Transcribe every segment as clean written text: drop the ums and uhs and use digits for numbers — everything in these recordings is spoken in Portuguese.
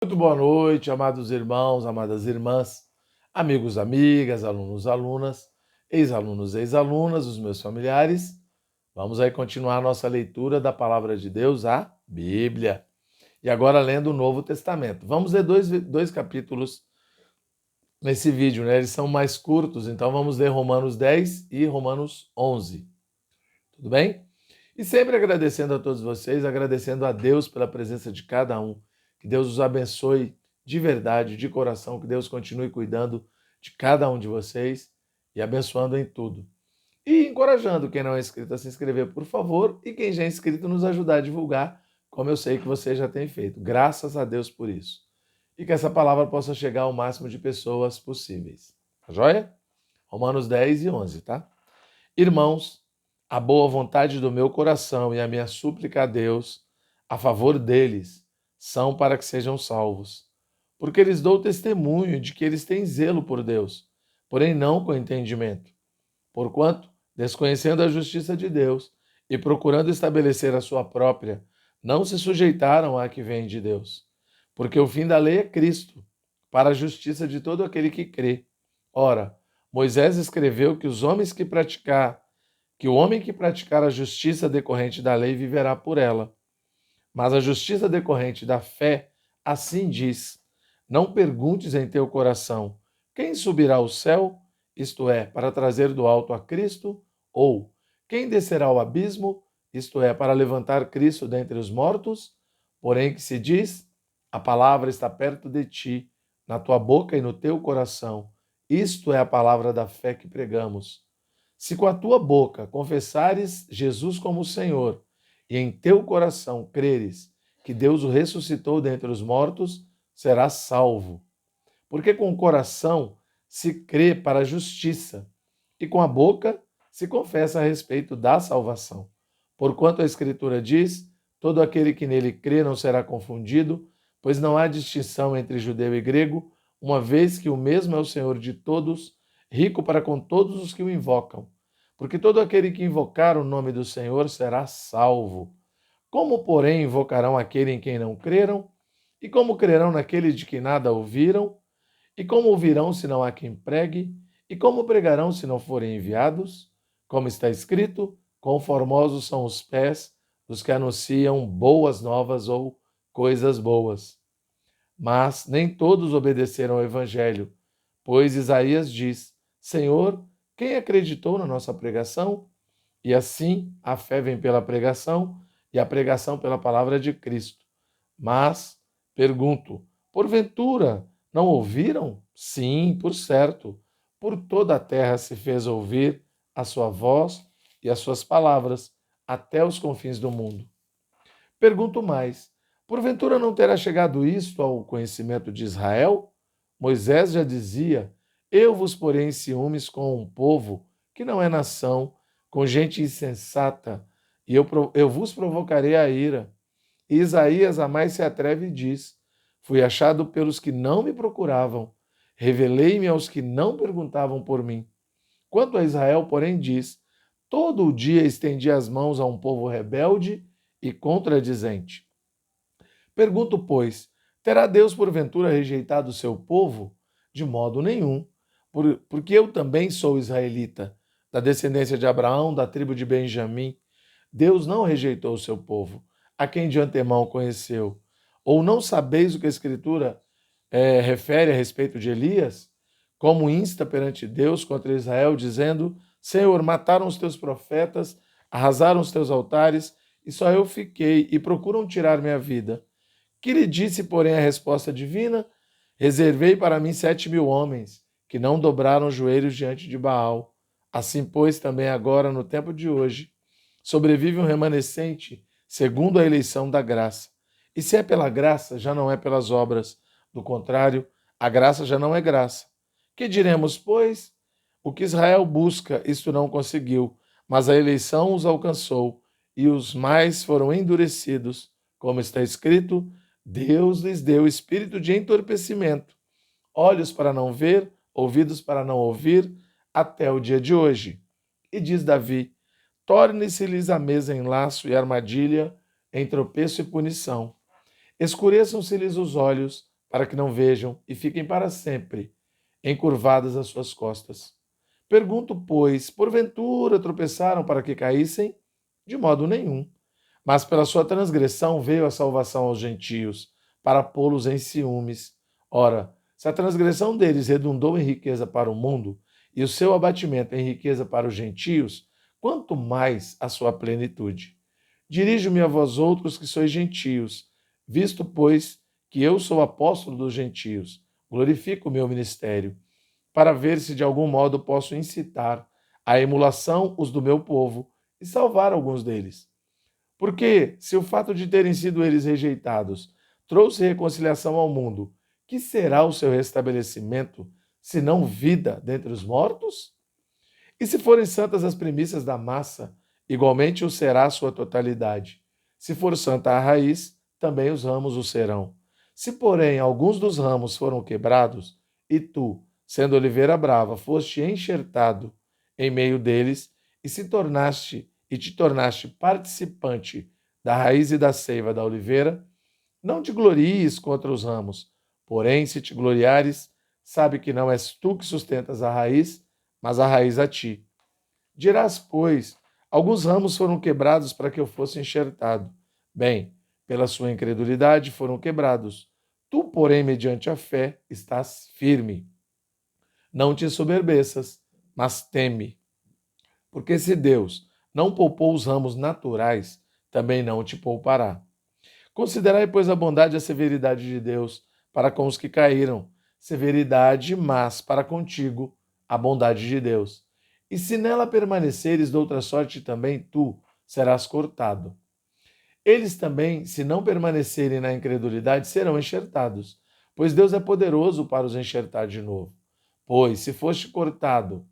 Muito boa noite, amados irmãos, amadas irmãs, amigos, amigas, alunos, alunas, ex-alunos, ex-alunas, os meus familiares. Vamos aí continuar a nossa leitura da Palavra de Deus, a Bíblia. E agora lendo o Novo Testamento. Vamos ler dois capítulos nesse vídeo, né? Eles são mais curtos, então vamos ler Romanos 10 e Romanos 11. Tudo bem? E sempre agradecendo a todos vocês, agradecendo a Deus pela presença de cada um. Que Deus os abençoe de verdade, de coração, que Deus continue cuidando de cada um de vocês e abençoando em tudo. E encorajando quem não é inscrito a se inscrever, por favor, e quem já é inscrito nos ajudar a divulgar, como eu sei que você já tem feito. Graças a Deus por isso. E que essa palavra possa chegar ao máximo de pessoas possíveis. Tá joia? Romanos 10 e 11, tá? Irmãos, a boa vontade do meu coração e a minha súplica a Deus, a favor deles, são para que sejam salvos. Porque lhes dou testemunho de que eles têm zelo por Deus, porém não com entendimento. Porquanto, desconhecendo a justiça de Deus e procurando estabelecer a sua própria, não se sujeitaram à que vem de Deus. Porque o fim da lei é Cristo, para a justiça de todo aquele que crê. Ora, Moisés escreveu que que o homem que praticar a justiça decorrente da lei viverá por ela. Mas a justiça decorrente da fé assim diz: não perguntes em teu coração: quem subirá ao céu, isto é, para trazer do alto a Cristo, ou quem descerá ao abismo, isto é, para levantar Cristo dentre os mortos? Porém que se diz: a palavra está perto de ti, na tua boca e no teu coração. Isto é a palavra da fé que pregamos. Se com a tua boca confessares Jesus como Senhor e em teu coração creres que Deus o ressuscitou dentre os mortos, serás salvo. Porque com o coração se crê para a justiça e com a boca se confessa a respeito da salvação. Porquanto a Escritura diz: todo aquele que nele crê não será confundido, pois não há distinção entre judeu e grego, uma vez que o mesmo é o Senhor de todos, rico para com todos os que o invocam. Porque todo aquele que invocar o nome do Senhor será salvo. Como, porém, invocarão aquele em quem não creram? E como crerão naquele de que nada ouviram? E como ouvirão se não há quem pregue? E como pregarão se não forem enviados? Como está escrito: quão formosos são os pés dos que anunciam boas novas ou coisas boas. Mas nem todos obedeceram ao evangelho, pois Isaías diz: Senhor, quem acreditou na nossa pregação? E assim a fé vem pela pregação, e a pregação pela palavra de Cristo. Mas, pergunto, porventura não ouviram? Sim, por certo. Por toda a terra se fez ouvir a sua voz e as suas palavras, até os confins do mundo. Pergunto mais, porventura não terá chegado isto ao conhecimento de Israel? Moisés já dizia: eu vos porei em ciúmes com um povo que não é nação, com gente insensata, e eu vos provocarei a ira. E Isaías a mais se atreve e diz: fui achado pelos que não me procuravam, revelei-me aos que não perguntavam por mim. Quanto a Israel, porém, diz: todo o dia estendi as mãos a um povo rebelde e contradizente. Pergunto, pois, terá Deus porventura rejeitado o seu povo? De modo nenhum, porque eu também sou israelita, da descendência de Abraão, da tribo de Benjamim. Deus não rejeitou o seu povo, a quem de antemão conheceu. Ou não sabeis o que a Escritura refere a respeito de Elias? Como insta perante Deus contra Israel, dizendo: Senhor, mataram os teus profetas, arrasaram os teus altares, e só eu fiquei, e procuram tirar minha vida. Que lhe disse, porém, a resposta divina? Reservei para mim 7.000 homens, que não dobraram os joelhos diante de Baal. Assim, pois, também agora, no tempo de hoje, sobrevive um remanescente, segundo a eleição da graça. E se é pela graça, já não é pelas obras. Do contrário, a graça já não é graça. Que diremos, pois? O que Israel busca, isto não conseguiu, mas a eleição os alcançou, e os mais foram endurecidos. Como está escrito: Deus lhes deu espírito de entorpecimento, olhos para não ver, ouvidos para não ouvir, até o dia de hoje. E diz Davi: torne-se-lhes a mesa em laço e armadilha, em tropeço e punição. Escureçam-se-lhes os olhos, para que não vejam e fiquem para sempre encurvadas as suas costas. Pergunto, pois, porventura tropeçaram para que caíssem? De modo nenhum. Mas pela sua transgressão veio a salvação aos gentios, para pô-los em ciúmes. Ora, se a transgressão deles redundou em riqueza para o mundo, e o seu abatimento em riqueza para os gentios, quanto mais a sua plenitude. Dirijo-me a vós outros que sois gentios, visto, pois, que eu sou apóstolo dos gentios, glorifico o meu ministério, para ver se de algum modo posso incitar à emulação os do meu povo e salvar alguns deles. Porque, se o fato de terem sido eles rejeitados trouxe reconciliação ao mundo, que será o seu restabelecimento, se não vida dentre os mortos? E se forem santas as primícias da massa, igualmente o será a sua totalidade. Se for santa a raiz, também os ramos o serão. Se, porém, alguns dos ramos foram quebrados, e tu, sendo oliveira brava, foste enxertado em meio deles, e te tornaste participante da raiz e da seiva da oliveira, não te glories contra os ramos. Porém, se te gloriares, sabe que não és tu que sustentas a raiz, mas a raiz a ti. Dirás, pois, alguns ramos foram quebrados para que eu fosse enxertado. Bem, pela sua incredulidade foram quebrados. Tu, porém, mediante a fé, estás firme. Não te ensoberbeças, mas teme. Porque se Deus não poupou os ramos naturais, também não te poupará. Considerai, pois, a bondade e a severidade de Deus para com os que caíram. Severidade, mas para contigo a bondade de Deus. E se nela permaneceres, de outra sorte também tu serás cortado. Eles também, se não permanecerem na incredulidade, serão enxertados, pois Deus é poderoso para os enxertar de novo. Pois, se foste cortado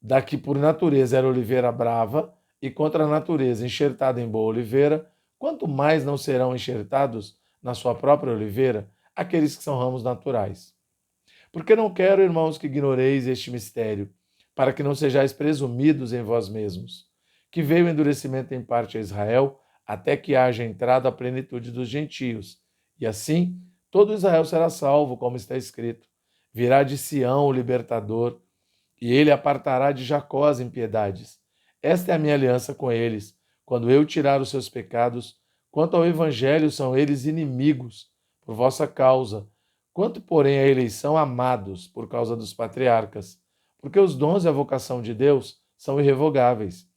da que por natureza era oliveira brava, e contra a natureza enxertada em boa oliveira, quanto mais não serão enxertados na sua própria oliveira aqueles que são ramos naturais. Porque não quero, irmãos, que ignoreis este mistério, para que não sejais presumidos em vós mesmos, que veio o endurecimento em parte a Israel, até que haja entrado a plenitude dos gentios. E assim, todo Israel será salvo, como está escrito. Virá de Sião o libertador, e ele apartará de Jacó as impiedades. Esta é a minha aliança com eles, quando eu tirar os seus pecados. Quanto ao evangelho, são eles inimigos por vossa causa. Quanto, porém, à eleição, amados por causa dos patriarcas. Porque os dons e a vocação de Deus são irrevogáveis.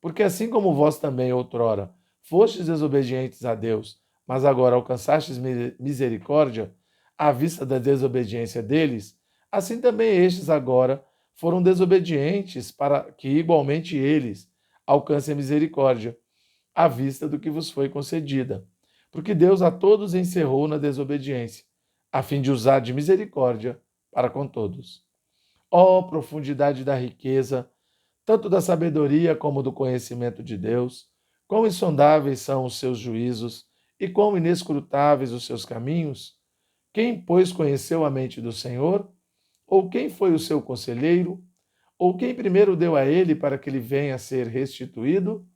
Porque assim como vós também, outrora, fostes desobedientes a Deus, mas agora alcançastes misericórdia à vista da desobediência deles, assim também estes agora foram desobedientes, para que igualmente eles alcancem a misericórdia, à vista do que vos foi concedida. Porque Deus a todos encerrou na desobediência, a fim de usar de misericórdia para com todos. Ó profundidade da riqueza, tanto da sabedoria como do conhecimento de Deus, quão insondáveis são os seus juízos e quão inescrutáveis os seus caminhos! Quem, pois, conheceu a mente do Senhor? Ou quem foi o seu conselheiro? Ou quem primeiro deu a ele para que ele venha a ser restituído?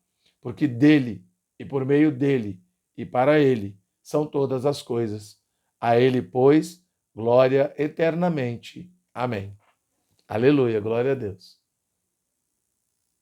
Porque dele, e por meio dele, e para ele, são todas as coisas. A ele, pois, glória eternamente. Amém. Aleluia, glória a Deus.